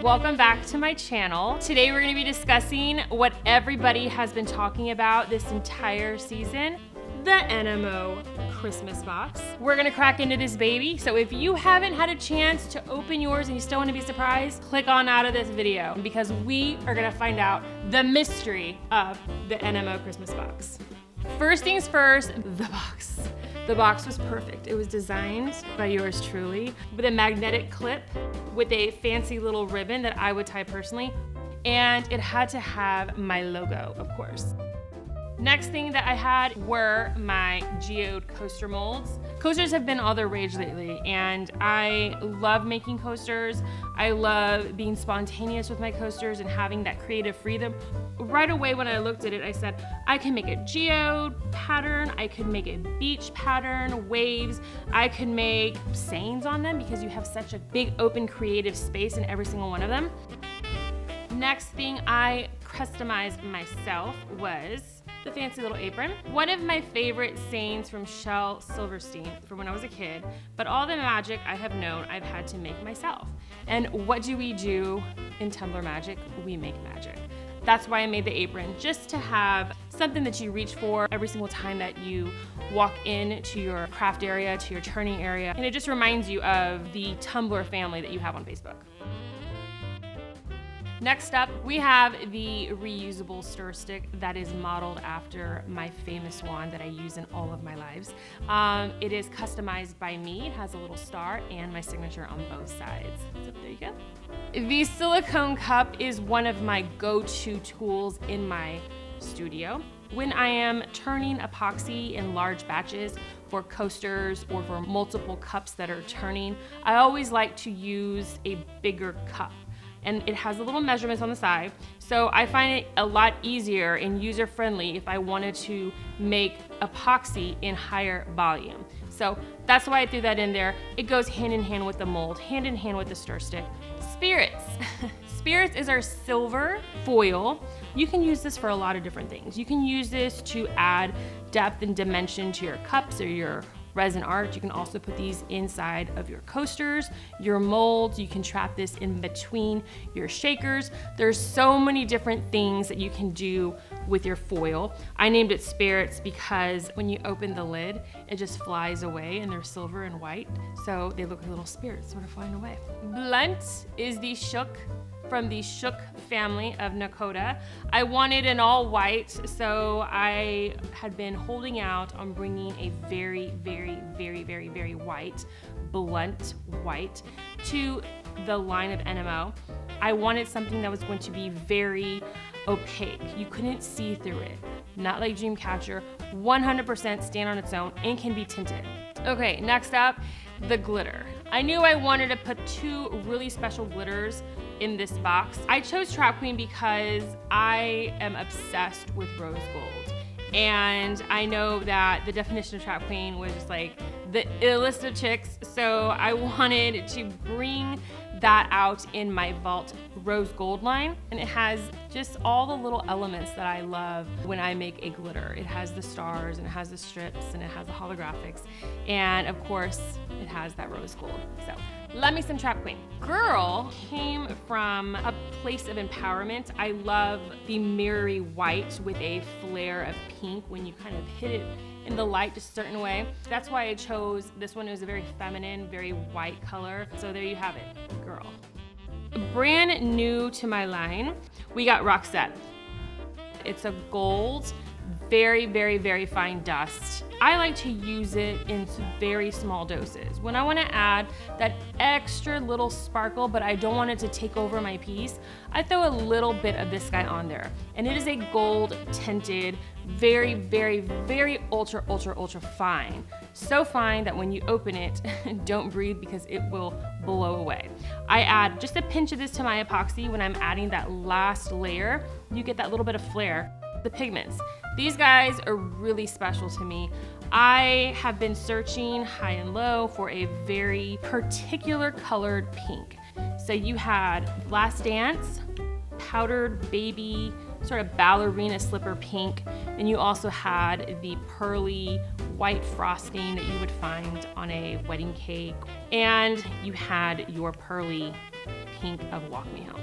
Welcome back to my channel. Today we're going to be discussing what everybody has been talking about this entire season, the NMO Christmas Box. We're going to crack into this baby, so if you haven't had a chance to open yours and you still want to be surprised, click on out of this video because we are going to find out the mystery of the NMO Christmas Box. First things first, the box. The box was perfect. It was designed by yours truly with a magnetic clip with a fancy little ribbon that I would tie personally, and it had to have my logo, of course. Next thing that I had were my geode coaster molds. Coasters have been all the rage lately, and I love making coasters. I love being spontaneous with my coasters and having that creative freedom. Right away when I looked at it, I said, I can make a geode pattern, I could make a beach pattern, waves, I could make sayings on them because you have such a big open creative space in every single one of them. Next thing I customized myself was the fancy little apron. One of my favorite sayings from Shel Silverstein from when I was a kid, but all the magic I have known I've had to make myself. And what do we do in Tumblr Magic? We make magic. That's why I made the apron, just to have something that you reach for every single time that you walk into your craft area, to your turning area. And it just reminds you of the Tumblr family that you have on Facebook. Next up, we have the reusable stir stick that is modeled after my famous wand that I use in all of my lives. It is customized by me. It has a little star and my signature on both sides. So there you go. The silicone cup is one of my go-to tools in my studio. When I am turning epoxy in large batches for coasters or for multiple cups that are turning, I always like to use a bigger cup. And it has a little measurements on the side. So I find it a lot easier and user-friendly if I wanted to make epoxy in higher volume. So that's why I threw that in there. It goes hand in hand with the mold, hand in hand with the stir stick. Spirits. Spirits is our silver foil. You can use this for a lot of different things. You can use this to add depth and dimension to your cups or your resin art. You can also put these inside of your coasters, your molds. You can trap this in between your shakers. There's so many different things that you can do with your foil. I named it Spirits because when you open the lid, it just flies away and they're silver and white. So they look like little spirits sort of flying away. Blunt is the Shook from the Shook family of Nakota. I wanted an all white, so I had been holding out on bringing a very white, blunt white to the line of NMO. I wanted something that was going to be very opaque. You couldn't see through it. Not like Dreamcatcher, 100% stand on its own and can be tinted. Okay, next up, the glitter. I knew I wanted to put two really special glitters in this box. I chose Trap Queen because I am obsessed with rose gold. And I know that the definition of Trap Queen was just like the illest of chicks, so I wanted to bring that out in my Vault rose gold line. And it has just all the little elements that I love when I make a glitter. It has the stars and it has the strips and it has the holographics. And of course, it has that rose gold. So love me some Trap Queen. Girl came from a place of empowerment. I love the mirrory white with a flare of pink when you kind of hit it in the light just a certain way. That's why I chose this one. It was a very feminine, very white color. So there you have it, girl. Brand new to my line, we got Roxette. It's a gold, very fine dust. I like to use it in very small doses. When I want to add that extra little sparkle, but I don't want it to take over my piece, I throw a little bit of this guy on there. And it is a gold tinted, very ultra fine. So fine that when you open it, don't breathe because it will blow away. I add just a pinch of this to my epoxy when I'm adding that last layer. You get that little bit of flare. The Pigments. These guys are really special to me. I have been searching high and low for a very particular colored pink. So you had Last Dance, powdered baby sort of ballerina slipper pink. And you also had the pearly white frosting that you would find on a wedding cake. And you had your pearly pink of Walk Me Home.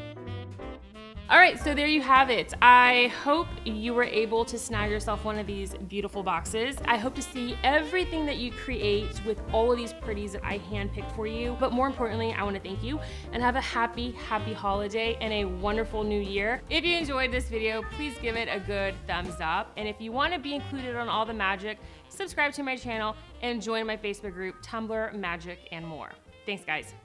All right, so there you have it. I hope you were able to snag yourself one of these beautiful boxes. I hope to see everything that you create with all of these pretties that I handpicked for you. But more importantly, I want to thank you and have a happy, happy holiday and a wonderful new year. If you enjoyed this video, please give it a good thumbs up. And if you want to be included on all the magic, subscribe to my channel and join my Facebook group, Tumblr, Magic, and more. Thanks, guys.